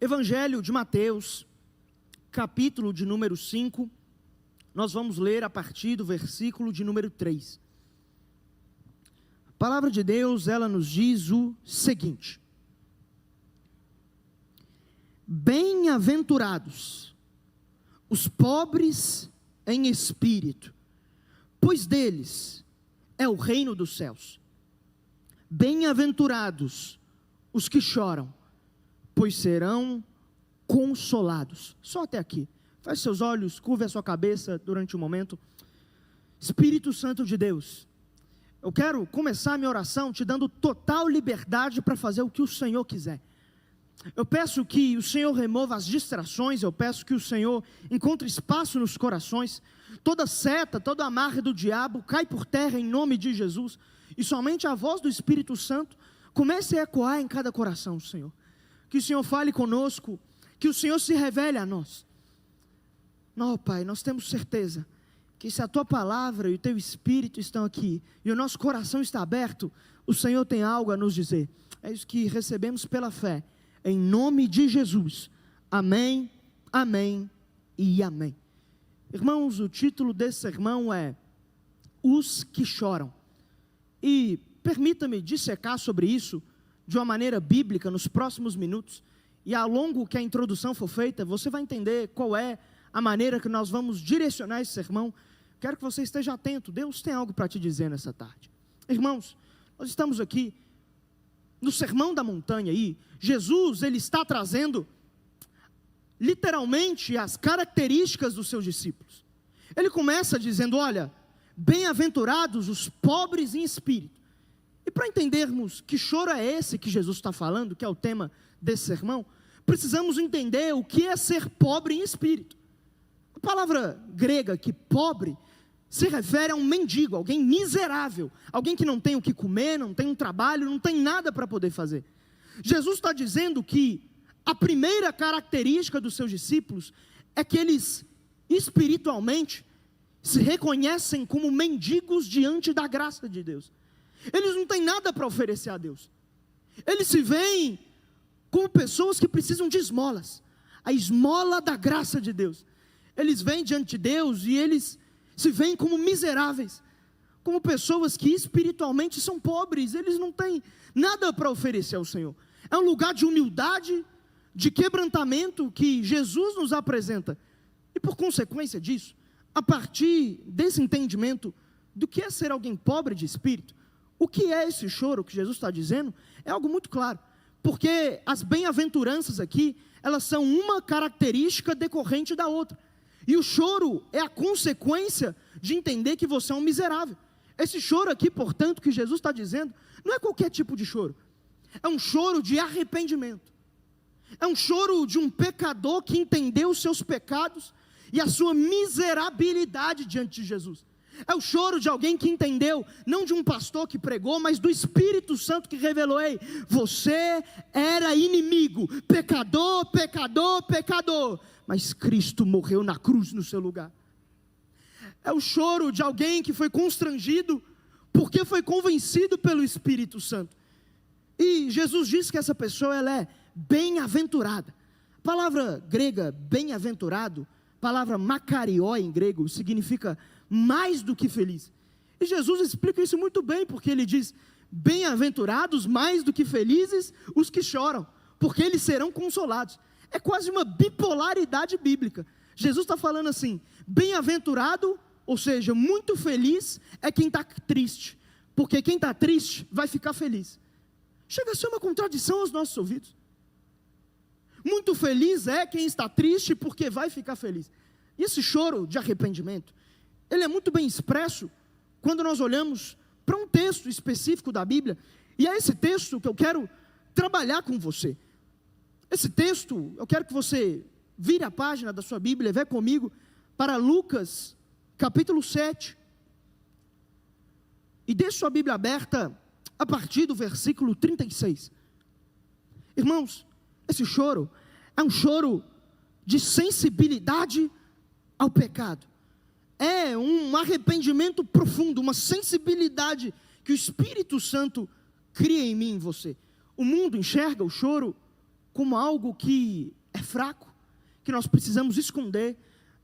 Evangelho de Mateus, capítulo de número 5, nós vamos ler a partir do versículo de número 3. A palavra de Deus, ela nos diz o seguinte: bem-aventurados os pobres em espírito, pois deles é o reino dos céus. Bem-aventurados os que choram, pois serão consolados. Só até aqui. Feche seus olhos, curve a sua cabeça durante um momento. Espírito Santo de Deus, eu quero começar a minha oração te dando total liberdade para fazer o que o Senhor quiser. Eu peço que o Senhor remova as distrações, eu peço que o Senhor encontre espaço nos corações, toda seta, toda amarra do diabo cai por terra em nome de Jesus, e somente a voz do Espírito Santo comece a ecoar em cada coração, Senhor. Que o Senhor fale conosco, que o Senhor se revele a nós. Não, Pai, nós temos certeza que se a Tua palavra e o Teu Espírito estão aqui, e o nosso coração está aberto, o Senhor tem algo a nos dizer. É isso que recebemos pela fé, em nome de Jesus. Amém, amém e amém. Irmãos, o título desse sermão é Os que Choram. E permita-me dissecar sobre isso de uma maneira bíblica nos próximos minutos, e ao longo que a introdução for feita, você vai entender qual é a maneira que nós vamos direcionar esse sermão. Quero que você esteja atento, Deus tem algo para te dizer nessa tarde. Irmãos, nós estamos aqui no Sermão da Montanha aí, Jesus, ele está trazendo literalmente as características dos seus discípulos. Ele começa dizendo, olha, bem-aventurados os pobres em espírito. E para entendermos que choro é esse que Jesus está falando, que é o tema desse sermão, precisamos entender o que é ser pobre em espírito. A palavra grega que pobre se refere a um mendigo, alguém miserável, alguém que não tem o que comer, não tem um trabalho, não tem nada para poder fazer. Jesus está dizendo que a primeira característica dos seus discípulos é que eles espiritualmente se reconhecem como mendigos diante da graça de Deus. Eles não têm nada para oferecer a Deus. Eles se veem como pessoas que precisam de esmolas, a esmola da graça de Deus. Eles vêm diante de Deus e eles se veem como miseráveis, como pessoas que espiritualmente são pobres, eles não têm nada para oferecer ao Senhor. É um lugar de humildade, de quebrantamento que Jesus nos apresenta. E por consequência disso, a partir desse entendimento do que é ser alguém pobre de espírito, o que é esse choro que Jesus está dizendo, é algo muito claro. Porque as bem-aventuranças aqui, elas são uma característica decorrente da outra. E o choro é a consequência de entender que você é um miserável. Esse choro aqui, portanto, que Jesus está dizendo, não é qualquer tipo de choro. É um choro de arrependimento. É um choro de um pecador que entendeu os seus pecados e a sua miserabilidade diante de Jesus. É o choro de alguém que entendeu, não de um pastor que pregou, mas do Espírito Santo que revelou, ei, você era inimigo, pecador, pecador, pecador, mas Cristo morreu na cruz no seu lugar. É o choro de alguém que foi constrangido, porque foi convencido pelo Espírito Santo. E Jesus diz que essa pessoa, ela é bem-aventurada. A palavra grega, bem-aventurado, palavra makarió em grego, significa mais do que feliz. E Jesus explica isso muito bem, porque ele diz, bem-aventurados, mais do que felizes, os que choram, porque eles serão consolados. É quase uma bipolaridade bíblica. Jesus está falando assim, bem-aventurado, ou seja, muito feliz, é quem está triste, porque quem está triste vai ficar feliz. Chega a ser uma contradição aos nossos ouvidos. Muito feliz é quem está triste, porque vai ficar feliz. E esse choro de arrependimento, ele é muito bem expresso quando nós olhamos para um texto específico da Bíblia, e é esse texto que eu quero trabalhar com você. Esse texto, eu quero que você vire a página da sua Bíblia, vá comigo para Lucas, capítulo 7, e deixe sua Bíblia aberta a partir do versículo 36. Irmãos, esse choro é um choro de sensibilidade ao pecado. É um arrependimento profundo, uma sensibilidade que o Espírito Santo cria em mim e em você. O mundo enxerga o choro como algo que é fraco, que nós precisamos esconder.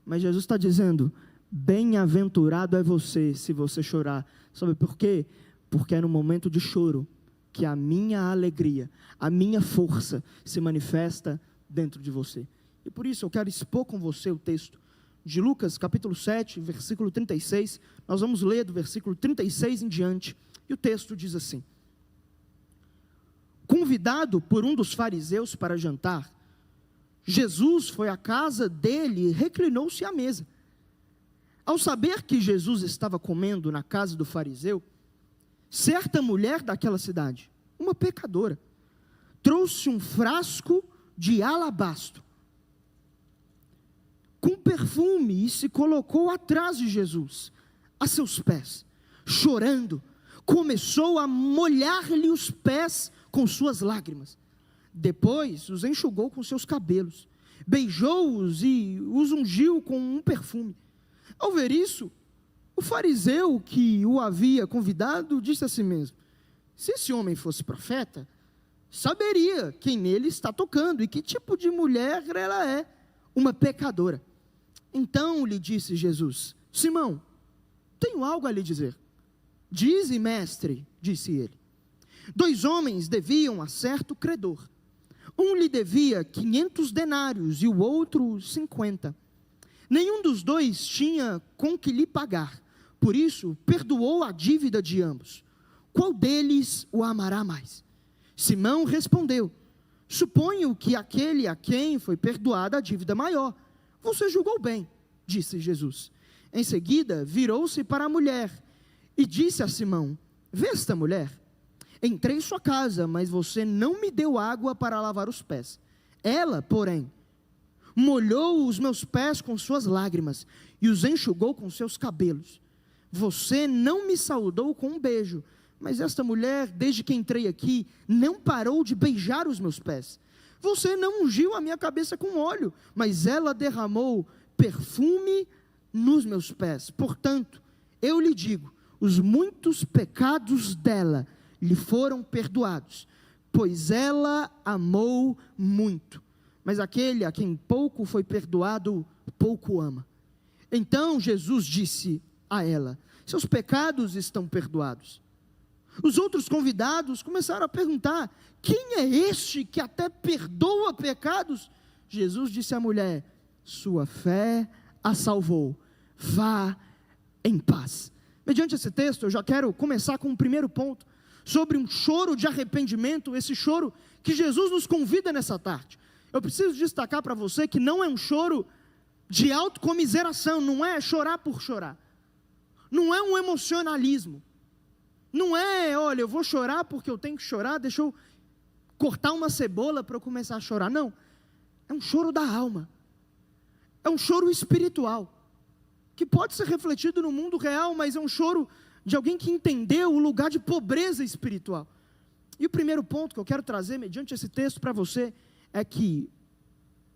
Mas Jesus está dizendo: bem-aventurado é você se você chorar. Sabe por quê? Porque é no momento de choro que a minha alegria, a minha força se manifesta dentro de você. E por isso eu quero expor com você o texto de Lucas capítulo 7, versículo 36. Nós vamos ler do versículo 36 em diante. E o texto diz assim: convidado por um dos fariseus para jantar, Jesus foi à casa dele e reclinou-se à mesa. Ao saber que Jesus estava comendo na casa do fariseu, certa mulher daquela cidade, uma pecadora, trouxe um frasco de alabastro com perfume e se colocou atrás de Jesus, a seus pés. Chorando, começou a molhar-lhe os pés com suas lágrimas. Depois os enxugou com seus cabelos, beijou-os e os ungiu com um perfume. Ao ver isso, o fariseu que o havia convidado disse a si mesmo: se esse homem fosse profeta, saberia quem nele está tocando e que tipo de mulher ela é, uma pecadora. Então lhe disse Jesus: Simão, tenho algo a lhe dizer. Dize, mestre, disse ele. 2 homens deviam a certo credor. Um lhe devia 500 denários e o outro 50. Nenhum dos dois tinha com que lhe pagar. Por isso, perdoou a dívida de ambos. Qual deles o amará mais? Simão respondeu: suponho que aquele a quem foi perdoada a dívida maior. Você julgou bem, disse Jesus. Em seguida, virou-se para a mulher e disse a Simão: vê esta mulher? Entrei em sua casa, mas você não me deu água para lavar os pés. Ela, porém, molhou os meus pés com suas lágrimas e os enxugou com seus cabelos. Você não me saudou com um beijo, mas esta mulher, desde que entrei aqui, não parou de beijar os meus pés. Você não ungiu a minha cabeça com óleo, mas ela derramou perfume nos meus pés. Portanto, eu lhe digo, os muitos pecados dela lhe foram perdoados, pois ela amou muito. Mas aquele a quem pouco foi perdoado, pouco ama. Então Jesus disse a ela: seus pecados estão perdoados. Os outros convidados começaram a perguntar: quem é este que até perdoa pecados? Jesus disse à mulher: sua fé a salvou, vá em paz. Mediante esse texto, eu já quero começar com o primeiro ponto, sobre um choro de arrependimento, esse choro que Jesus nos convida nessa tarde. Eu preciso destacar para você que não é um choro de autocomiseração, não é chorar por chorar, não é um emocionalismo, não é, olha, eu vou chorar porque eu tenho que chorar, deixa eu cortar uma cebola para eu começar a chorar. Não, é um choro da alma, é um choro espiritual, que pode ser refletido no mundo real, mas é um choro de alguém que entendeu o lugar de pobreza espiritual. E o primeiro ponto que eu quero trazer, mediante esse texto para você, é que,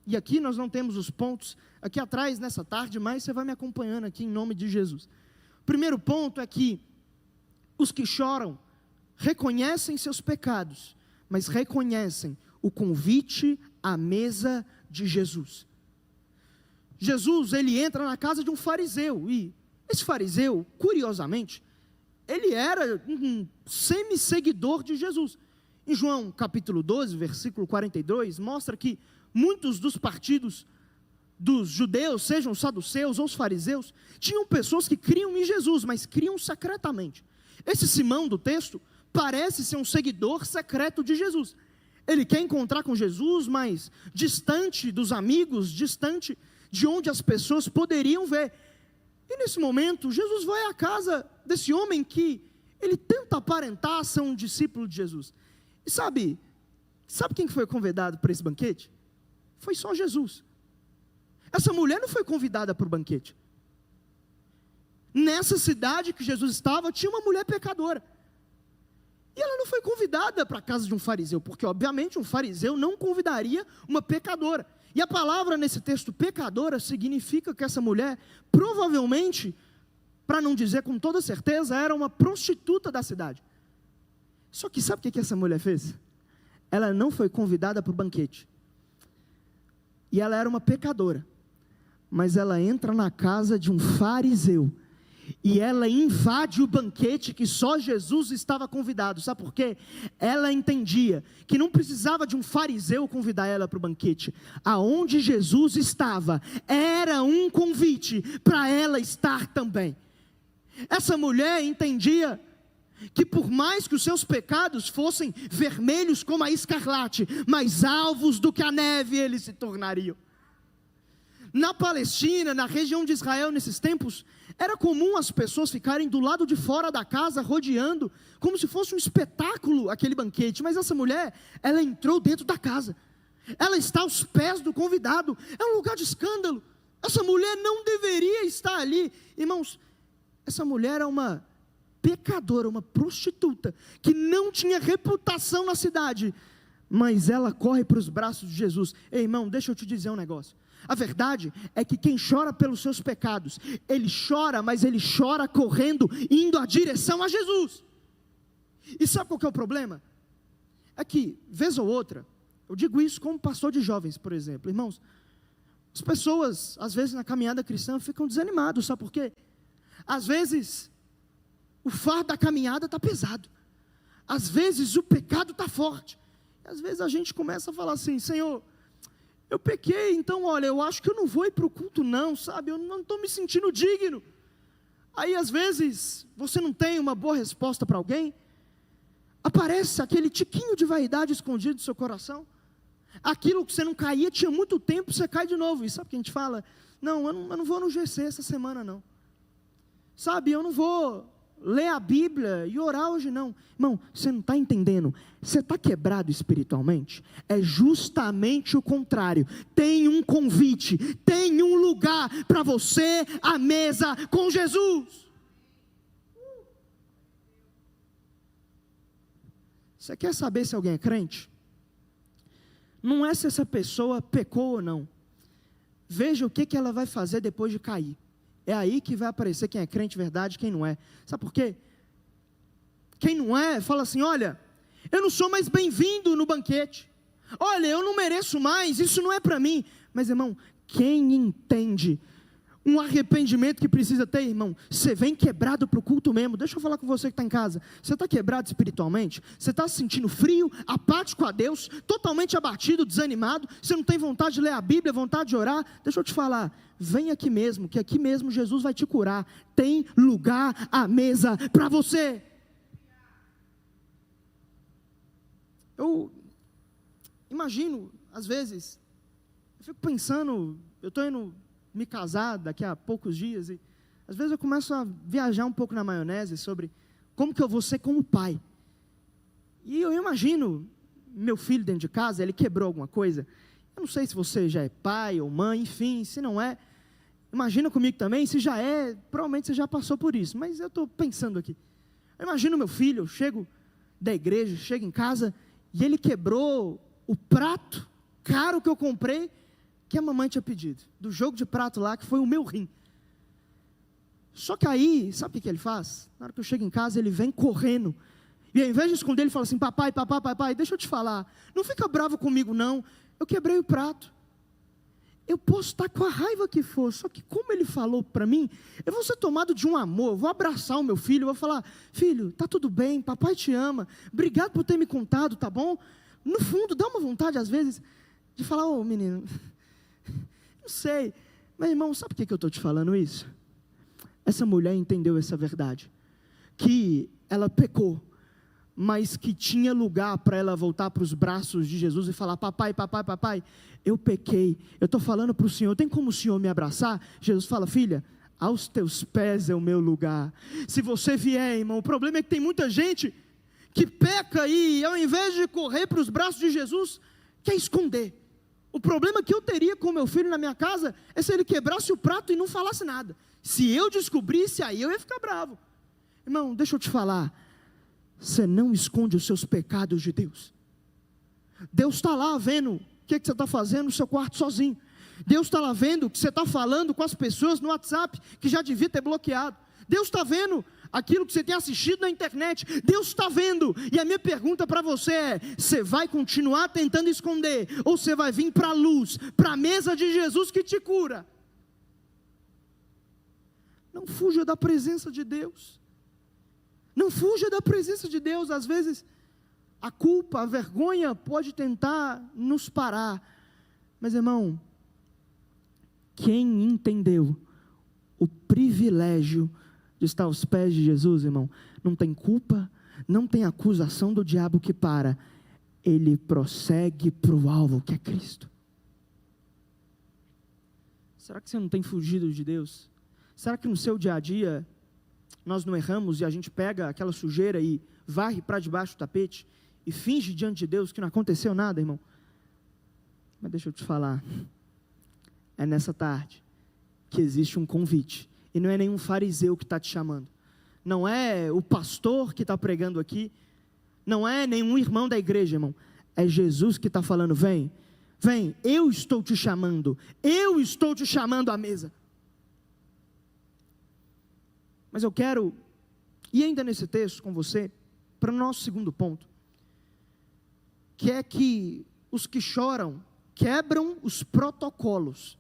e aqui nós não temos os pontos, aqui atrás nessa tarde, mas você vai me acompanhando aqui em nome de Jesus. O primeiro ponto é que os que choram reconhecem seus pecados, mas reconhecem o convite à mesa de Jesus. Jesus, ele entra na casa de um fariseu, e esse fariseu, curiosamente, ele era um semi-seguidor de Jesus. Em João capítulo 12, versículo 42, mostra que muitos dos partidos dos judeus, sejam os saduceus ou os fariseus, tinham pessoas que criam em Jesus, mas criam secretamente. Esse Simão do texto parece ser um seguidor secreto de Jesus. Ele quer encontrar com Jesus, mas distante dos amigos, distante de onde as pessoas poderiam ver. E nesse momento, Jesus vai à casa desse homem que ele tenta aparentar ser um discípulo de Jesus. E sabe quem foi convidado para esse banquete? Foi só Jesus. Essa mulher não foi convidada para o banquete. Nessa cidade que Jesus estava, tinha uma mulher pecadora. E ela não foi convidada para a casa de um fariseu, porque obviamente um fariseu não convidaria uma pecadora. E a palavra nesse texto, pecadora, significa que essa mulher, provavelmente, para não dizer com toda certeza, era uma prostituta da cidade. Só que sabe o que essa mulher fez? ela não foi convidada para o banquete. E ela era uma pecadora. Mas ela entra na casa de um fariseu. E ela invade o banquete que só Jesus estava convidado. Sabe por quê? Ela entendia que não precisava de um fariseu convidar ela para o banquete. Aonde Jesus estava, era um convite para ela estar também. Essa mulher entendia que por mais que os seus pecados fossem vermelhos como a escarlate, mais alvos do que a neve eles se tornariam. Na Palestina, na região de Israel nesses tempos, era comum as pessoas ficarem do lado de fora da casa, rodeando, como se fosse um espetáculo aquele banquete. Mas essa mulher, ela entrou dentro da casa, ela está aos pés do convidado, é um lugar de escândalo. Essa mulher não deveria estar ali. Irmãos, essa mulher era uma pecadora, uma prostituta, que não tinha reputação na cidade, mas ela corre para os braços de Jesus. Ei, irmão, deixa eu te dizer um negócio. A verdade é que quem chora pelos seus pecados, ele chora, mas ele chora correndo, indo à direção a Jesus. E sabe qual que é o problema? É que, vez ou outra, eu digo isso como pastor de jovens, por exemplo, irmãos, as pessoas, às vezes na caminhada cristã, ficam desanimadas, sabe por quê? Às vezes, o fardo da caminhada está pesado, às vezes o pecado está forte, às vezes a gente começa a falar assim: Senhor, eu pequei, então olha, eu acho que eu não vou ir para o culto não, sabe, eu não estou me sentindo digno. Aí às vezes, você não tem uma boa resposta para alguém, aparece aquele tiquinho de vaidade escondido do seu coração, aquilo que você não caía, tinha muito tempo, você cai de novo. E sabe o que a gente fala? Não, eu não vou no GC essa semana não, sabe, eu não vou ler a Bíblia e orar hoje não. Irmão, você não está entendendo, você está quebrado espiritualmente? É justamente o contrário. Tem um convite, tem um lugar para você à mesa com Jesus. Você quer saber se alguém é crente? Não é se essa pessoa pecou ou não. Veja o que ela vai fazer depois de cair. É aí que vai aparecer quem é crente de verdade e quem não é. Sabe por quê? Quem não é, fala assim: olha, eu não sou mais bem-vindo no banquete. Olha, eu não mereço mais, isso não é para mim. Mas irmão, quem entende um arrependimento que precisa ter, irmão, você vem quebrado para o culto mesmo. Deixa eu falar com você que está em casa. Você está quebrado espiritualmente? Você está se sentindo frio, apático a Deus, totalmente abatido, desanimado? Você não tem vontade de ler a Bíblia, vontade de orar? Deixa eu te falar, vem aqui mesmo, que aqui mesmo Jesus vai te curar. Tem lugar à mesa para você. Eu imagino, às vezes, eu fico pensando, eu estou indo me casar daqui a poucos dias, e às vezes eu começo a viajar um pouco na maionese sobre como que eu vou ser como pai. E eu imagino meu filho dentro de casa, ele quebrou alguma coisa. Eu não sei se você já é pai ou mãe, enfim, se não é, imagina comigo também. Se já é, provavelmente você já passou por isso, mas eu estou pensando aqui. Eu imagino meu filho, eu chego da igreja, chego em casa e ele quebrou o prato caro que eu comprei, que a mamãe tinha pedido, do jogo de prato lá, que foi o meu rim. Só que aí, sabe o que ele faz? Na hora que eu chego em casa, ele vem correndo, e ao invés de esconder, ele fala assim: papai, deixa eu te falar, não fica bravo comigo não, eu quebrei o prato. Eu posso estar com a raiva que for, só que como ele falou para mim, eu vou ser tomado de um amor, eu vou abraçar o meu filho, eu vou falar: filho, tá tudo bem, papai te ama, obrigado por ter me contado, tá bom? No fundo, dá uma vontade às vezes, de falar: ô menino, não sei, mas irmão, sabe por que eu estou te falando isso? Essa mulher entendeu essa verdade, que ela pecou, mas que tinha lugar para ela voltar para os braços de Jesus e falar: papai, eu pequei, eu estou falando para o Senhor, tem como o Senhor me abraçar? Jesus fala: filha, aos teus pés é o meu lugar. Se você vier, irmão, o problema é que tem muita gente que peca e ao invés de correr para os braços de Jesus, quer esconder. O problema que eu teria com meu filho na minha casa é se ele quebrasse o prato e não falasse nada. Se eu descobrisse, aí eu ia ficar bravo. Irmão, deixa eu te falar, você não esconde os seus pecados de Deus. Deus está lá vendo o que você está fazendo no seu quarto sozinho. Deus está lá vendo o que você está falando com as pessoas no WhatsApp, que já devia ter bloqueado. Deus está vendo aquilo que você tem assistido na internet, Deus está vendo. E a minha pergunta para você é: você vai continuar tentando esconder, ou você vai vir para a luz, para a mesa de Jesus que te cura? Não fuja da presença de Deus. Não fuja da presença de Deus. Às vezes a culpa, a vergonha pode tentar nos parar, mas irmão, quem entendeu o privilégio de estar aos pés de Jesus, irmão, não tem culpa, não tem acusação do diabo que para, ele prossegue para o alvo que é Cristo. Será que você não tem fugido de Deus? Será que no seu dia a dia nós não erramos e a gente pega aquela sujeira e varre para debaixo do tapete e finge diante de Deus que não aconteceu nada, irmão? Mas deixa eu te falar, é nessa tarde que existe um convite, e não é nenhum fariseu que está te chamando, não é o pastor que está pregando aqui, não é nenhum irmão da igreja, irmão, é Jesus que está falando: vem, vem, eu estou te chamando à mesa. Mas eu quero ir ainda nesse texto com você, para o nosso segundo ponto, que é que os que choram quebram os protocolos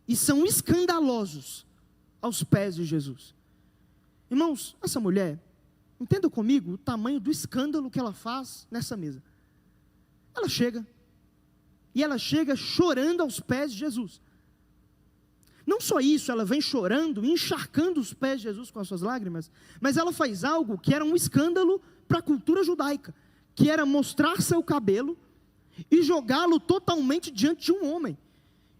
e são escandalosos aos pés de Jesus. Irmãos, essa mulher, entenda comigo o tamanho do escândalo que ela faz nessa mesa. Ela chega chorando aos pés de Jesus. Não só isso, ela vem chorando, encharcando os pés de Jesus com as suas lágrimas, mas ela faz algo que era um escândalo para a cultura judaica, que era mostrar seu cabelo e jogá-lo totalmente diante de um homem.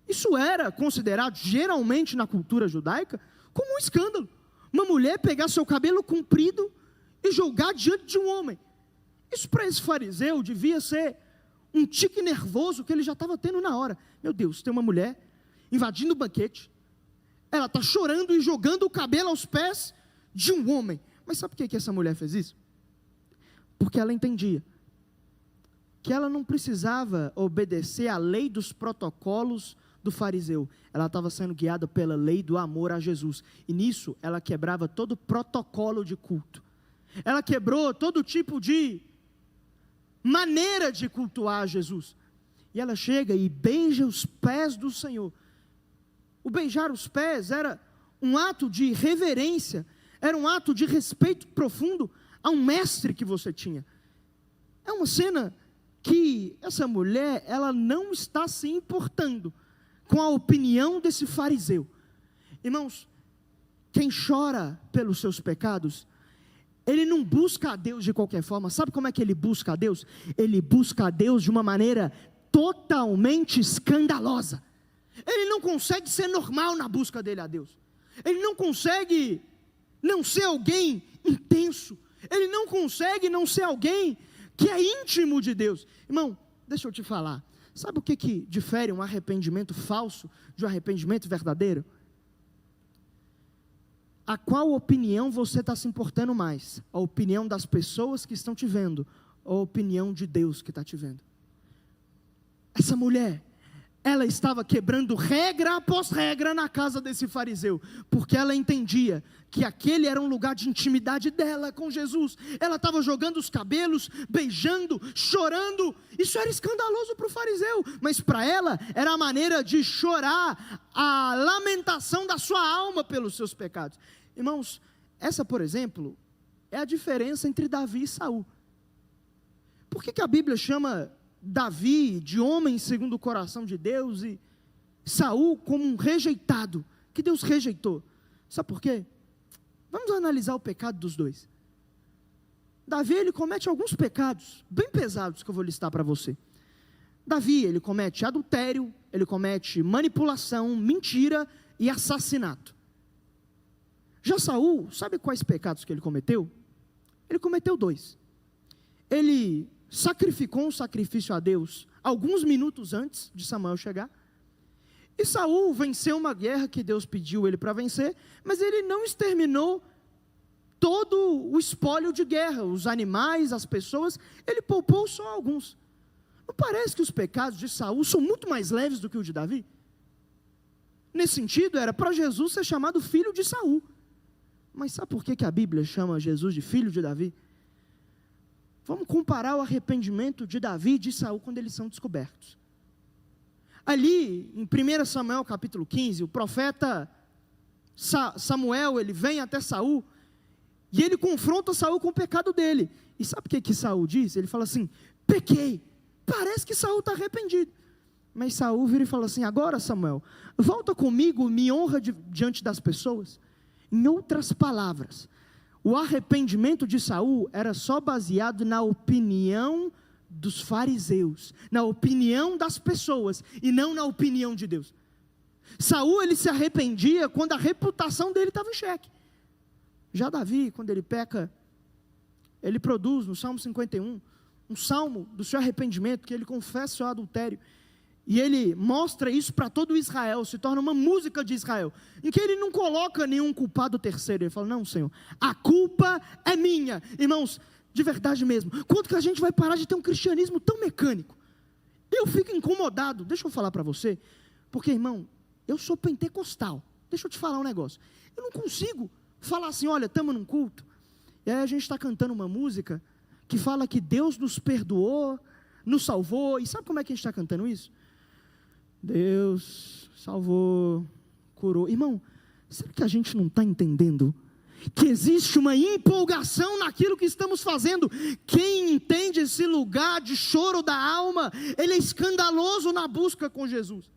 Isso era considerado, geralmente na cultura judaica, como um escândalo. Uma mulher pegar seu cabelo comprido e jogar diante de um homem. Isso para esse fariseu devia ser um tique nervoso que ele já estava tendo na hora. Meu Deus, tem uma mulher invadindo o banquete, ela está chorando e jogando o cabelo aos pés de um homem. Mas sabe por que essa mulher fez isso? Porque ela entendia que ela não precisava obedecer à lei dos protocolos do fariseu. Ela estava sendo guiada pela lei do amor a Jesus. E nisso ela quebrava todo protocolo de culto. Ela quebrou todo tipo de maneira de cultuar Jesus. E ela chega e beija os pés do Senhor. O beijar os pés era um ato de reverência, era um ato de respeito profundo a um mestre que você tinha. É uma cena que essa mulher, ela não está se importando com a opinião desse fariseu. Irmãos, quem chora pelos seus pecados, ele não busca a Deus de qualquer forma. Sabe como é que ele busca a Deus? Ele busca a Deus de uma maneira totalmente escandalosa. Ele não consegue ser normal na busca dele a Deus. Ele não consegue não ser alguém intenso. Ele não consegue não ser alguém que é íntimo de Deus. Irmão, deixa eu te falar. Sabe o que difere um arrependimento falso de um arrependimento verdadeiro? A qual opinião você está se importando mais? A opinião das pessoas que estão te vendo, ou a opinião de Deus que está te vendo? Essa mulher, ela estava quebrando regra após regra na casa desse fariseu, porque ela entendia que aquele era um lugar de intimidade dela com Jesus. Ela estava jogando os cabelos, beijando, chorando. Isso era escandaloso para o fariseu, mas para ela era a maneira de chorar a lamentação da sua alma pelos seus pecados. Irmãos, essa, por exemplo, é a diferença entre Davi e Saul. Por que a Bíblia chama Davi de homem segundo o coração de Deus e Saul como um rejeitado, que Deus rejeitou? Sabe por quê? Vamos analisar o pecado dos dois. Davi, ele comete alguns pecados bem pesados que eu vou listar para você. Davi, ele comete adultério, ele comete manipulação, mentira e assassinato. Já Saul, sabe quais pecados que ele cometeu? Ele cometeu 2. Ele sacrificou um sacrifício a Deus alguns minutos antes de Samuel chegar. E Saul venceu uma guerra que Deus pediu ele para vencer, mas ele não exterminou todo o espólio de guerra, os animais, as pessoas, ele poupou só alguns. Não parece que os pecados de Saul são muito mais leves do que o de Davi? Nesse sentido, era para Jesus ser chamado filho de Saul. Mas sabe por que a Bíblia chama Jesus de filho de Davi? Vamos comparar o arrependimento de Davi e de Saul quando eles são descobertos. Ali, em 1 Samuel capítulo 15, o profeta Samuel, ele vem até Saul, e ele confronta Saul com o pecado dele. E sabe o que Saul diz? Ele fala assim: pequei. Parece que Saul está arrependido. Mas Saul vira e fala assim: agora, Samuel, volta comigo, me honra diante das pessoas. Em outras palavras, o arrependimento de Saul era só baseado na opinião dos fariseus, na opinião das pessoas, e não na opinião de Deus. Saul, ele se arrependia quando a reputação dele estava em xeque. Já Davi, quando ele peca, ele produz no Salmo 51, um salmo do seu arrependimento, que ele confessa o seu adultério, e ele mostra isso para todo Israel, se torna uma música de Israel, em que ele não coloca nenhum culpado terceiro. Ele fala: não, Senhor, a culpa é minha. Irmãos, de verdade mesmo, quanto que a gente vai parar de ter um cristianismo tão mecânico? Eu fico incomodado, deixa eu falar para você, porque, irmão, eu sou pentecostal. Deixa eu te falar um negócio, eu não consigo falar assim: olha, estamos num culto, e aí a gente está cantando uma música que fala que Deus nos perdoou, nos salvou, e sabe como é que a gente está cantando isso? Deus salvou, curou. Irmão, será que a gente não está entendendo que existe uma empolgação naquilo que estamos fazendo? Quem entende esse lugar de choro da alma, ele é escandaloso na busca com Jesus.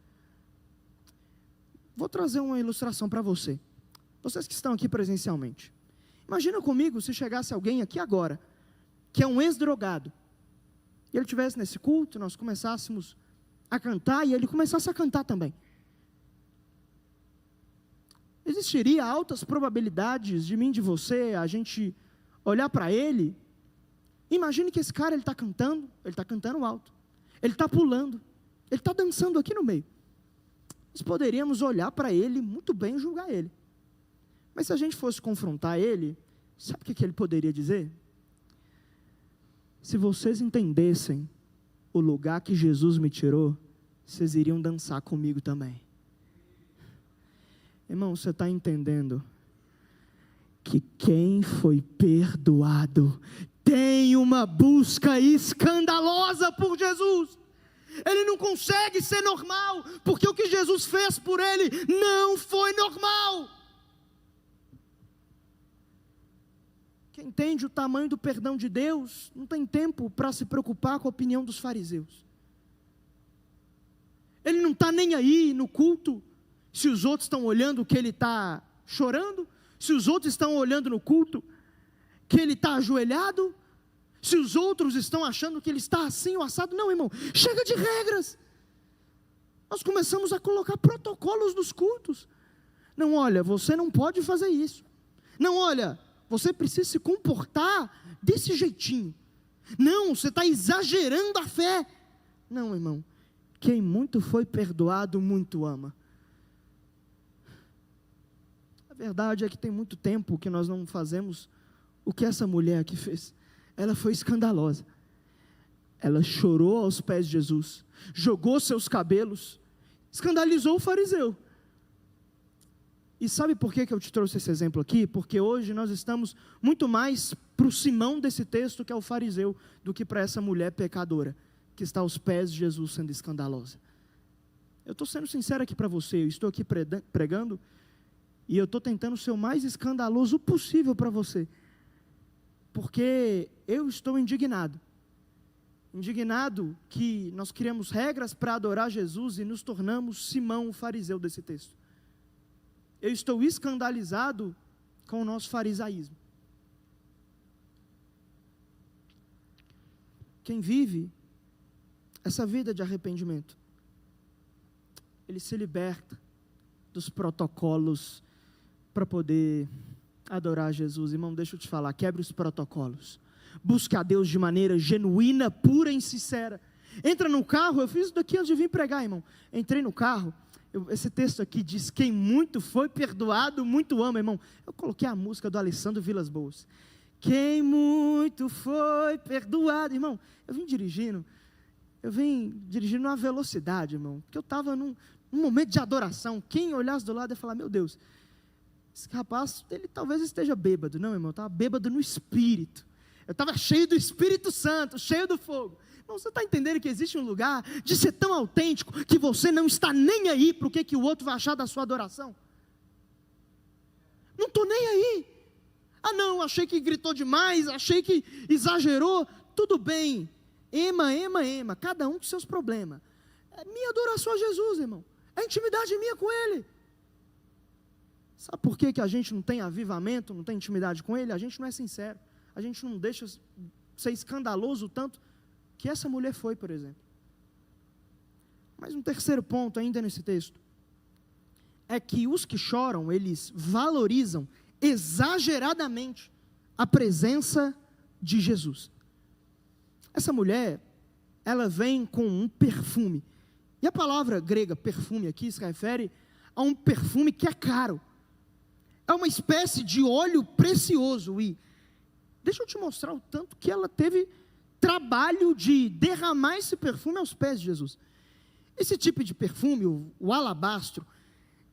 Vou trazer uma ilustração para você. Vocês que estão aqui presencialmente, imagina comigo se chegasse alguém aqui agora, que é um ex-drogado, e ele estivesse nesse culto, nós começássemos a cantar, e ele começasse a cantar também. Existiria altas probabilidades de mim, de você, a gente olhar para ele. Imagine que esse cara, ele está cantando alto, ele está pulando, ele está dançando aqui no meio. Nós poderíamos olhar para ele muito bem e julgar ele. Mas se a gente fosse confrontar ele, sabe o que ele poderia dizer? Se vocês entendessem o lugar que Jesus me tirou, vocês iriam dançar comigo também. Irmão, você está entendendo que quem foi perdoado tem uma busca escandalosa por Jesus. Ele não consegue ser normal, porque o que Jesus fez por ele não foi normal. Quem entende o tamanho do perdão de Deus, não tem tempo para se preocupar com a opinião dos fariseus. Ele não está nem aí no culto, se os outros estão olhando que ele está chorando, se os outros estão olhando no culto que ele está ajoelhado, se os outros estão achando que ele está assim ou assado. Não, irmão, chega de regras. Nós começamos a colocar protocolos nos cultos. Não, olha, você não pode fazer isso. Não, olha, você precisa se comportar desse jeitinho. Não, você está exagerando a fé. Não, irmão, quem muito foi perdoado, muito ama. A verdade é que tem muito tempo que nós não fazemos o que essa mulher aqui fez. Ela foi escandalosa. Ela chorou aos pés de Jesus, jogou seus cabelos, escandalizou o fariseu. E sabe por que eu te trouxe esse exemplo aqui? Porque hoje nós estamos muito mais para o Simão desse texto, que é o fariseu, do que para essa mulher pecadora, que está aos pés de Jesus sendo escandalosa. Eu estou sendo sincero aqui para você, eu estou aqui pregando, e eu estou tentando ser o mais escandaloso possível para você, porque eu estou indignado que nós criamos regras para adorar Jesus e nos tornamos Simão, o fariseu desse texto. Eu estou escandalizado com o nosso farisaísmo. Quem vive essa vida de arrependimento, ele se liberta dos protocolos para poder adorar Jesus. Irmão, deixa eu te falar, quebre os protocolos, busque a Deus de maneira genuína, pura e sincera. Entra no carro, eu fiz isso daqui antes de vir pregar, irmão. Entrei no carro, esse texto aqui diz: quem muito foi perdoado, muito ama, irmão. Eu coloquei a música do Alessandro Vilas Boas. Quem muito foi perdoado, irmão. Eu vim dirigindo numa velocidade, irmão, porque eu estava num momento de adoração. Quem olhasse do lado ia falar: meu Deus, esse rapaz, ele talvez esteja bêbado. Não, irmão, eu estava bêbado no Espírito. Eu estava cheio do Espírito Santo, cheio do fogo. Irmão, você está entendendo que existe um lugar de ser tão autêntico que você não está nem aí para o que o outro vai achar da sua adoração? Não estou nem aí. Ah não, achei que gritou demais, achei que exagerou. Tudo bem, ema, cada um com seus problemas. É minha adoração a Jesus, irmão. É intimidade minha com Ele. Sabe por que a gente não tem avivamento, não tem intimidade com Ele? A gente não é sincero. A gente não deixa ser escandaloso tanto que essa mulher foi, por exemplo. Mas um terceiro ponto ainda nesse texto é que os que choram, eles valorizam exageradamente a presença de Jesus. Essa mulher, ela vem com um perfume. E a palavra grega perfume aqui se refere a um perfume que é caro. É uma espécie de óleo precioso. E deixa eu te mostrar o tanto que ela teve trabalho de derramar esse perfume aos pés de Jesus. Esse tipo de perfume, o alabastro,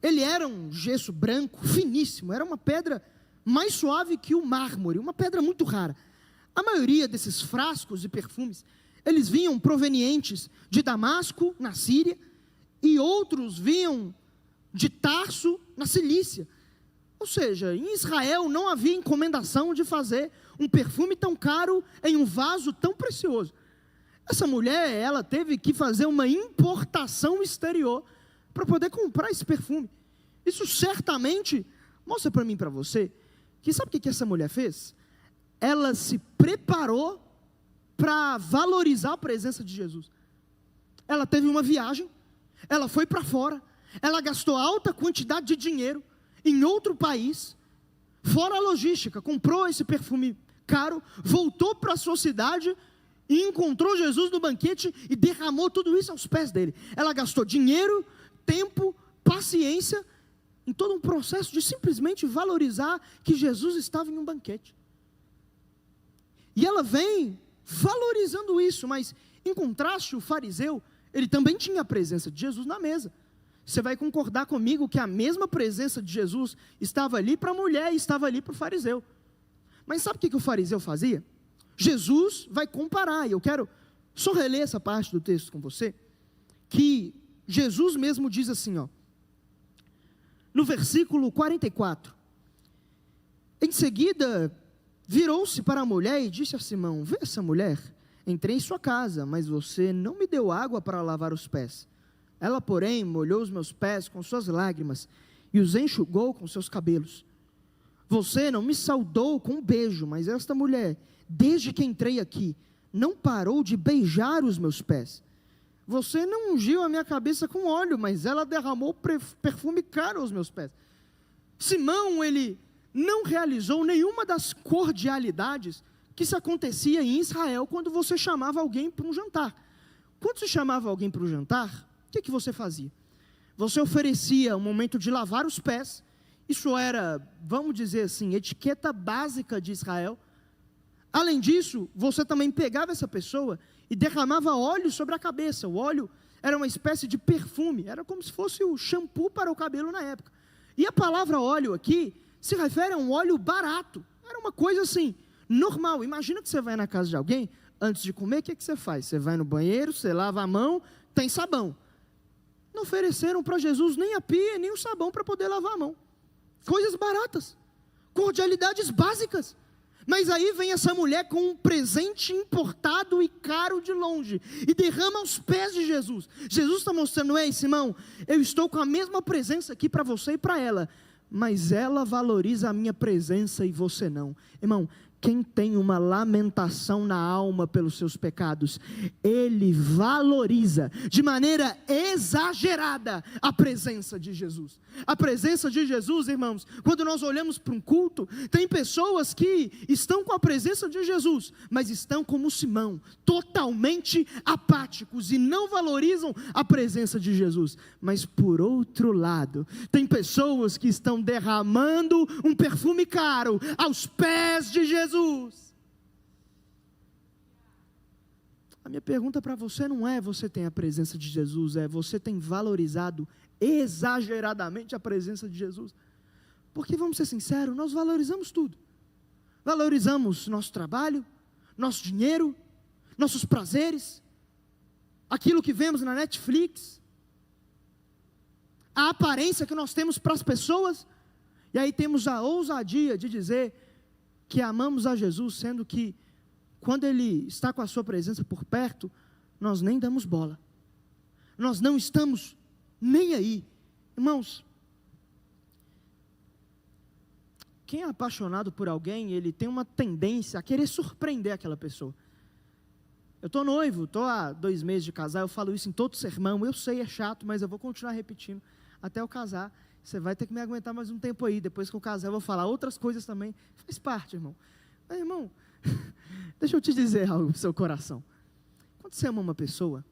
ele era um gesso branco, finíssimo, era uma pedra mais suave que o mármore, uma pedra muito rara. A maioria desses frascos de perfumes, eles vinham provenientes de Damasco, na Síria, e outros vinham de Tarso, na Cilícia. Ou seja, em Israel não havia encomendação de fazer um perfume tão caro em um vaso tão precioso. Essa mulher, ela teve que fazer uma importação exterior para poder comprar esse perfume. Isso certamente mostra para mim e para você, que sabe o que essa mulher fez? Ela se preparou para valorizar a presença de Jesus. Ela teve uma viagem, ela foi para fora, ela gastou alta quantidade de dinheiro em outro país, fora a logística, comprou esse perfume caro, voltou para a sua cidade e encontrou Jesus no banquete e derramou tudo isso aos pés dele. Ela gastou dinheiro, tempo, paciência, em todo um processo de simplesmente valorizar que Jesus estava em um banquete. E ela vem valorizando isso, mas em contraste, o fariseu, ele também tinha a presença de Jesus na mesa. Você vai concordar comigo que a mesma presença de Jesus estava ali para a mulher e estava ali para o fariseu. Mas sabe o que o fariseu fazia? Jesus vai comparar, e eu quero só reler essa parte do texto com você, que Jesus mesmo diz assim, ó, no versículo 44, em seguida, virou-se para a mulher e disse a Simão, vê essa mulher, entrei em sua casa, mas você não me deu água para lavar os pés. Ela, porém, molhou os meus pés com suas lágrimas e os enxugou com seus cabelos. Você não me saudou com um beijo, mas esta mulher, desde que entrei aqui, não parou de beijar os meus pés. Você não ungiu a minha cabeça com óleo, mas ela derramou perfume caro aos meus pés. Simão, ele não realizou nenhuma das cordialidades que se acontecia em Israel quando você chamava alguém para um jantar. Quando você chamava alguém para um jantar, o que você fazia? Você oferecia um momento de lavar os pés. Isso era, vamos dizer assim, etiqueta básica de Israel. Além disso, você também pegava essa pessoa e derramava óleo sobre a cabeça. O óleo era uma espécie de perfume, era como se fosse o shampoo para o cabelo na época. E a palavra óleo aqui se refere a um óleo barato. Era uma coisa assim, normal. Imagina que você vai na casa de alguém, antes de comer, o que você faz? Você vai no banheiro, você lava a mão, tem sabão. Não ofereceram para Jesus nem a pia, nem o sabão para poder lavar a mão. Coisas baratas, cordialidades básicas. Mas aí vem essa mulher com um presente importado e caro de longe, e derrama aos pés de Jesus. Jesus está mostrando, ei Simão, eu estou com a mesma presença aqui para você e para ela, mas ela valoriza a minha presença e você não. Irmão, quem tem uma lamentação na alma pelos seus pecados, ele valoriza de maneira exagerada a presença de Jesus. A presença de Jesus, irmãos, quando nós olhamos para um culto, tem pessoas que estão com a presença de Jesus, mas estão como Simão, totalmente apáticos e não valorizam a presença de Jesus. Mas por outro lado, tem pessoas que estão derramando um perfume caro aos pés de Jesus. A minha pergunta para você não é você tem a presença de Jesus, é você tem valorizado exageradamente a presença de Jesus. Porque, vamos ser sinceros, nós valorizamos tudo. Valorizamos nosso trabalho, nosso dinheiro, nossos prazeres, aquilo que vemos na Netflix, a aparência que nós temos para as pessoas, e aí temos a ousadia de dizer que amamos a Jesus, sendo que, quando Ele está com a sua presença por perto, nós nem damos bola, nós não estamos nem aí. Irmãos, quem é apaixonado por alguém, ele tem uma tendência a querer surpreender aquela pessoa. Eu estou noivo, estou há 2 meses de casar, eu falo isso em todo sermão, eu sei, é chato, mas eu vou continuar repetindo até eu casar. Você vai ter que me aguentar mais um tempo aí, depois que eu casar eu vou falar outras coisas também, faz parte, irmão. Mas, irmão, deixa eu te dizer algo no seu coração. Quando você ama uma pessoa,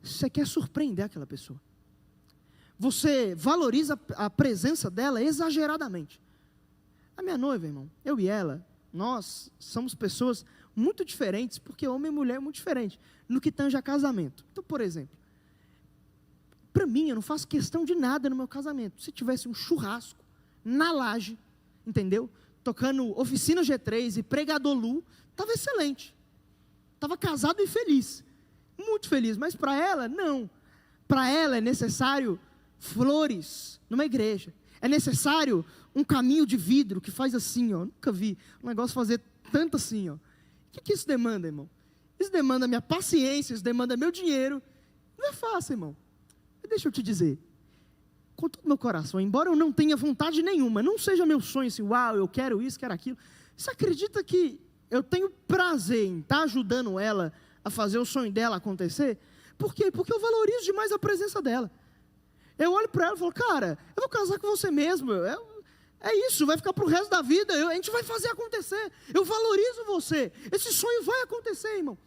você quer surpreender aquela pessoa. Você valoriza a presença dela exageradamente. A minha noiva, irmão, eu e ela, nós somos pessoas muito diferentes, porque homem e mulher é muito diferente, no que tange a casamento. Então, por exemplo, para mim, eu não faço questão de nada no meu casamento. Se tivesse um churrasco na laje, entendeu? Tocando Oficina G3 e Pregador Lu, estava excelente. Estava casado e feliz, muito feliz, mas para ela, não. Para ela é necessário flores numa igreja, é necessário um caminho de vidro que faz assim, ó, nunca vi um negócio fazer tanto assim, ó. O que isso demanda, irmão? Isso demanda minha paciência, isso demanda meu dinheiro, não é fácil, irmão. Mas deixa eu te dizer, com todo o meu coração, embora eu não tenha vontade nenhuma, não seja meu sonho assim, uau, eu quero isso, quero aquilo, você acredita que eu tenho prazer em estar ajudando ela a fazer o sonho dela acontecer? Por quê? Porque eu valorizo demais a presença dela. Eu olho para ela e falo, cara, eu vou casar com você mesmo, é isso, vai ficar para o resto da vida, a gente vai fazer acontecer, eu valorizo você, esse sonho vai acontecer, irmão.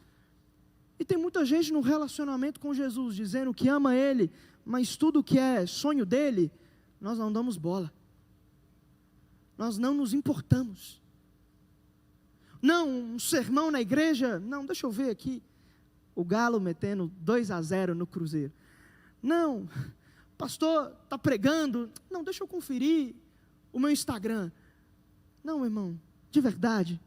E tem muita gente no relacionamento com Jesus, dizendo que ama Ele, mas tudo que é sonho dele, nós não damos bola, nós não nos importamos. Não, um sermão na igreja, não, deixa eu ver aqui, o Galo metendo 2-0 no Cruzeiro, não, pastor está pregando, não, deixa eu conferir o meu Instagram. Não, irmão, de verdade,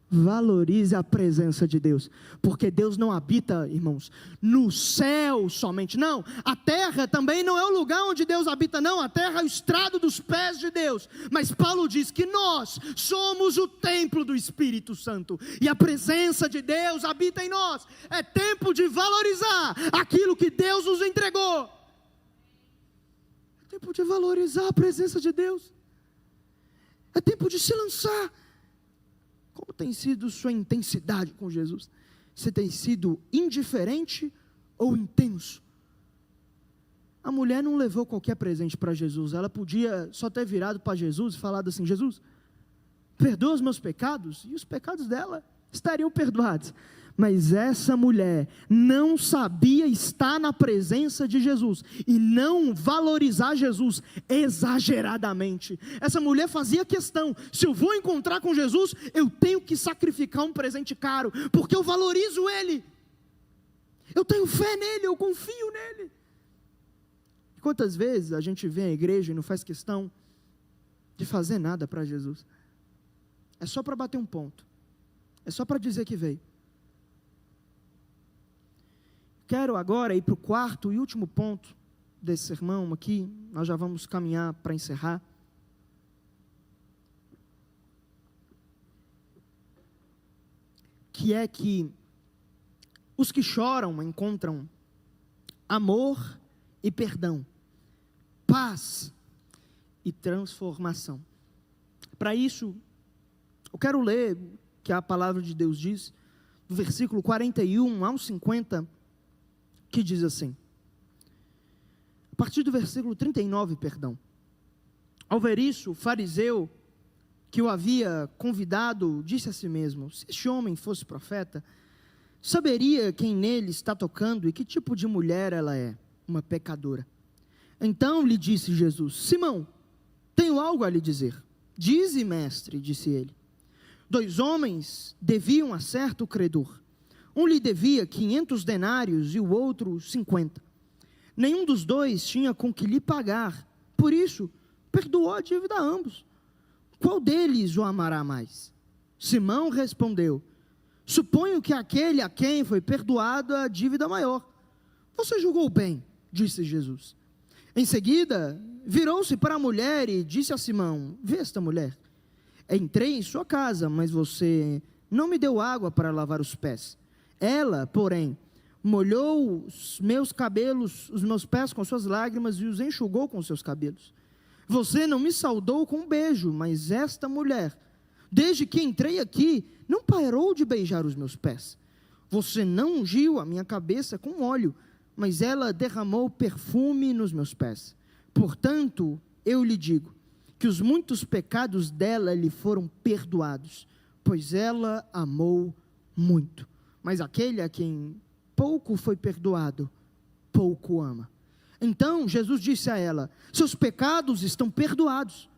valorize a presença de Deus, porque Deus não habita, irmãos, no céu somente, não, a terra também não é o lugar onde Deus habita, não, a terra é o estrado dos pés de Deus, mas Paulo diz que nós somos o templo do Espírito Santo, e a presença de Deus habita em nós. É tempo de valorizar aquilo que Deus nos entregou, é tempo de valorizar a presença de Deus, é tempo de se lançar. Como tem sido sua intensidade com Jesus? Você tem sido indiferente ou intenso? A mulher não levou qualquer presente para Jesus, ela podia só ter virado para Jesus e falado assim, Jesus, perdoa os meus pecados, e os pecados dela estariam perdoados. Mas essa mulher não sabia estar na presença de Jesus e não valorizar Jesus exageradamente. Essa mulher fazia questão, se eu vou encontrar com Jesus, eu tenho que sacrificar um presente caro, porque eu valorizo Ele, eu tenho fé nele, eu confio nele. Quantas vezes a gente vem à igreja e não faz questão de fazer nada para Jesus? É só para bater um ponto, é só para dizer que veio. Quero agora ir para o 4º e último ponto desse sermão aqui, nós já vamos caminhar para encerrar. Que é que os que choram encontram amor e perdão, paz e transformação. Para isso, eu quero ler o que a palavra de Deus diz, do versículo 41 ao 50, que diz assim, a partir do versículo 39, perdão. Ao ver isso, o fariseu que o havia convidado disse a si mesmo, se este homem fosse profeta, saberia quem nele está tocando e que tipo de mulher ela é, uma pecadora. Então lhe disse Jesus, Simão, tenho algo a lhe dizer. Dize, mestre, disse ele. 2 homens deviam a certo credor. Um lhe devia 500 denários e o outro 50. Nenhum dos dois tinha com que lhe pagar. Por isso, perdoou a dívida a ambos. Qual deles o amará mais? Simão respondeu: suponho que aquele a quem foi perdoada a dívida maior. Você julgou bem, disse Jesus. Em seguida, virou-se para a mulher e disse a Simão: vê esta mulher. Entrei em sua casa, mas você não me deu água para lavar os pés. Ela, porém, molhou os meus cabelos, os meus pés com suas lágrimas e os enxugou com seus cabelos. Você não me saudou com um beijo, mas esta mulher, desde que entrei aqui, não parou de beijar os meus pés. Você não ungiu a minha cabeça com óleo, mas ela derramou perfume nos meus pés. Portanto, eu lhe digo que os muitos pecados dela lhe foram perdoados, pois ela amou muito. Mas aquele a quem pouco foi perdoado, pouco ama. Então Jesus disse a ela: seus pecados estão perdoados.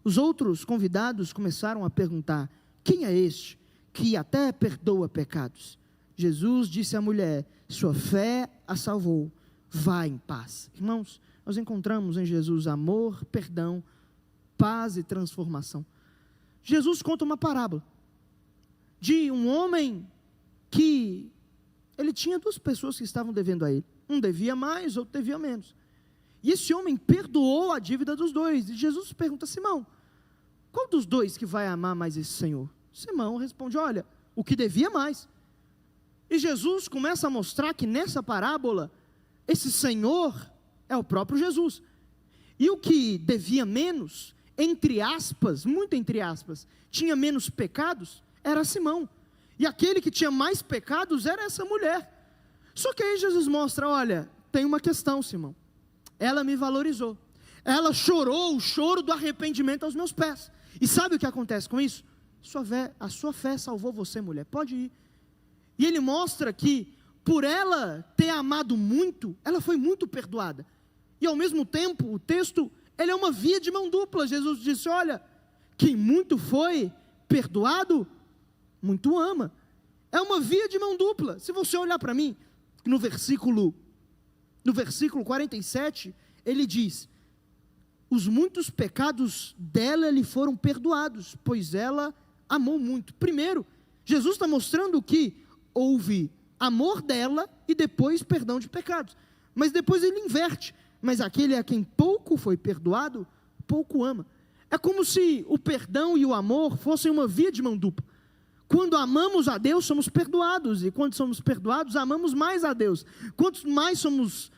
Os outros convidados começaram a perguntar: quem é este que até perdoa pecados? Jesus disse à mulher: sua fé a salvou, vá em paz. Irmãos, nós encontramos em Jesus amor, perdão, paz e transformação. Jesus conta uma parábola de um homem que ele tinha duas pessoas que estavam devendo a ele. Um devia mais, outro devia menos. E esse homem perdoou a dívida dos dois. E Jesus pergunta: Simão, qual dos dois que vai amar mais esse Senhor? Simão responde: olha, o que devia mais. E Jesus começa a mostrar que nessa parábola, esse Senhor é o próprio Jesus. E o que devia menos, entre aspas, muito entre aspas, tinha menos pecados, era Simão. E aquele que tinha mais pecados era essa mulher. Só que aí Jesus mostra: olha, tem uma questão, Simão. Ela me valorizou. Ela chorou o choro do arrependimento aos meus pés. E sabe o que acontece com isso? A sua fé salvou você, mulher. Pode ir. E ele mostra que, por ela ter amado muito, ela foi muito perdoada. E ao mesmo tempo, o texto, ele é uma via de mão dupla. Jesus disse: olha, quem muito foi perdoado, muito ama. É uma via de mão dupla. Se você olhar para mim, no versículo 47, ele diz: os muitos pecados dela lhe foram perdoados, pois ela amou muito. Primeiro, Jesus está mostrando que houve amor dela e depois perdão de pecados. Mas depois ele inverte: mas aquele a quem pouco foi perdoado, pouco ama. É como se o perdão e o amor fossem uma via de mão dupla. Quando amamos a Deus, somos perdoados, e quando somos perdoados, amamos mais a Deus. Quanto mais somos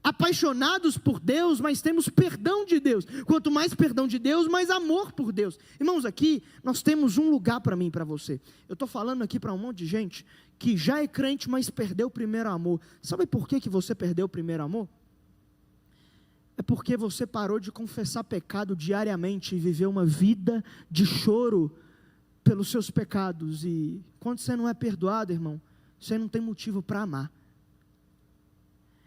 apaixonados por Deus, mais temos perdão de Deus. Quanto mais perdão de Deus, mais amor por Deus. Irmãos, aqui nós temos um lugar para mim e para você. Eu estou falando aqui para um monte de gente que já é crente, mas perdeu o primeiro amor. Sabe por que você perdeu o primeiro amor? É porque você parou de confessar pecado diariamente e viveu uma vida de choro pelos seus pecados. E quando você não é perdoado, irmão, você não tem motivo para amar.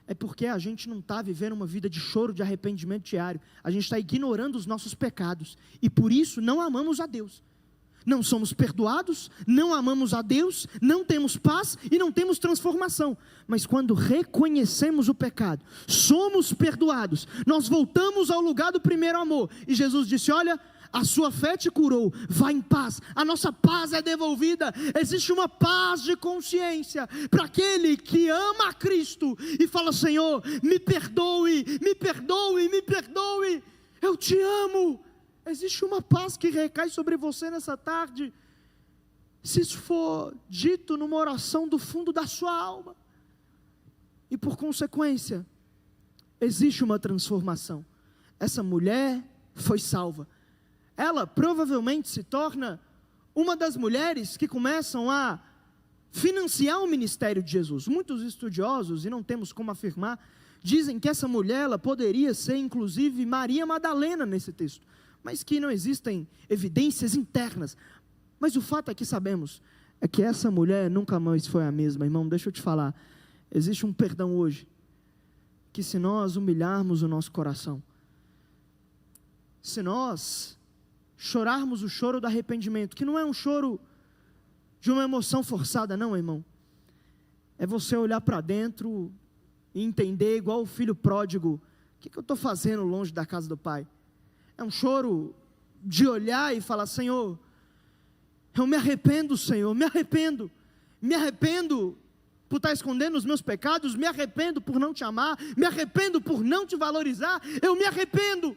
É porque a gente não está vivendo uma vida de choro, de arrependimento diário. A gente está ignorando os nossos pecados, e por isso não amamos a Deus. Não somos perdoados, não amamos a Deus, não temos paz e não temos transformação. Mas quando reconhecemos o pecado, somos perdoados, nós voltamos ao lugar do primeiro amor. E Jesus disse: olha, a sua fé te curou, vá em paz. A nossa paz é devolvida. Existe uma paz de consciência para aquele que ama a Cristo e fala: Senhor, me perdoe, me perdoe, me perdoe, eu te amo. Existe uma paz que recai sobre você nessa tarde, se isso for dito numa oração do fundo da sua alma. E por consequência, existe uma transformação. Essa mulher foi salva. Ela provavelmente se torna uma das mulheres que começam a financiar o ministério de Jesus. Muitos estudiosos, e não temos como afirmar, dizem que essa mulher ela poderia ser inclusive Maria Madalena nesse texto, mas que não existem evidências internas. Mas o fato é que sabemos é que essa mulher nunca mais foi a mesma. Irmão, deixa eu te falar, existe um perdão hoje, que se nós humilharmos o nosso coração, se nós chorarmos o choro do arrependimento, que não é um choro de uma emoção forçada, não, irmão, é você olhar para dentro e entender, igual o filho pródigo: o que eu estou fazendo longe da casa do pai? É um choro de olhar e falar: Senhor, eu me arrependo, Senhor, me arrependo por estar escondendo os meus pecados, me arrependo por não te amar, me arrependo por não te valorizar, eu me arrependo.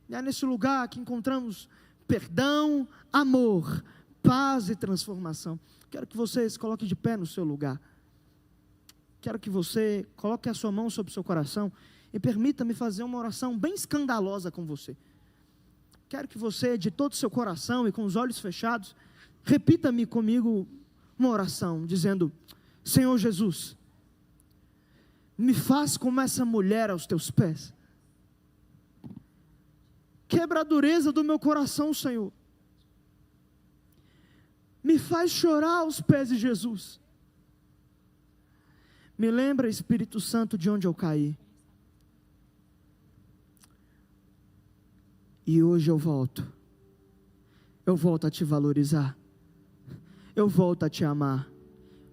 E é nesse lugar que encontramos perdão, amor, paz e transformação. Quero que você se coloque de pé no seu lugar. Quero que você coloque a sua mão sobre o seu coração e permita-me fazer uma oração bem escandalosa com você. Quero que você, de todo o seu coração e com os olhos fechados, repita-me comigo uma oração, dizendo: Senhor Jesus, me faz como essa mulher aos teus pés. Quebra a dureza do meu coração, Senhor. Me faz chorar aos pés de Jesus. Me lembra, Espírito Santo, de onde eu caí. E hoje eu volto a te valorizar, eu volto a te amar.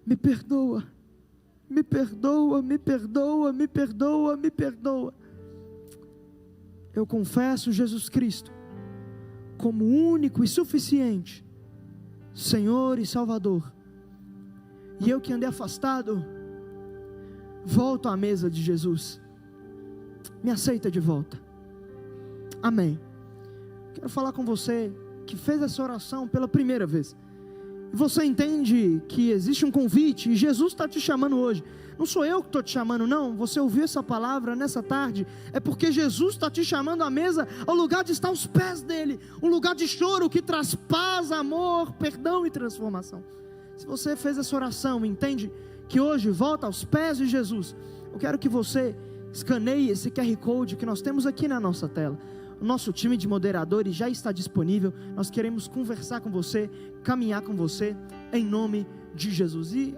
Me perdoa, me perdoa, me perdoa, me perdoa, me perdoa. Eu confesso Jesus Cristo como único e suficiente Senhor e Salvador. E eu que andei afastado, volto à mesa de Jesus. Me aceita de volta. Amém. Quero falar com você que fez essa oração pela primeira vez. Você entende que existe um convite e Jesus está te chamando hoje. Não sou eu que estou te chamando, não. Você ouviu essa palavra nessa tarde, é porque Jesus está te chamando à mesa, ao lugar de estar aos pés dele, um lugar de choro que traz paz, amor, perdão e transformação. Se você fez essa oração, entende que hoje volta aos pés de Jesus, eu quero que você escaneie esse QR Code que nós temos aqui na nossa tela. O nosso time de moderadores já está disponível. Nós queremos conversar com você, caminhar com você, em nome de Jesus.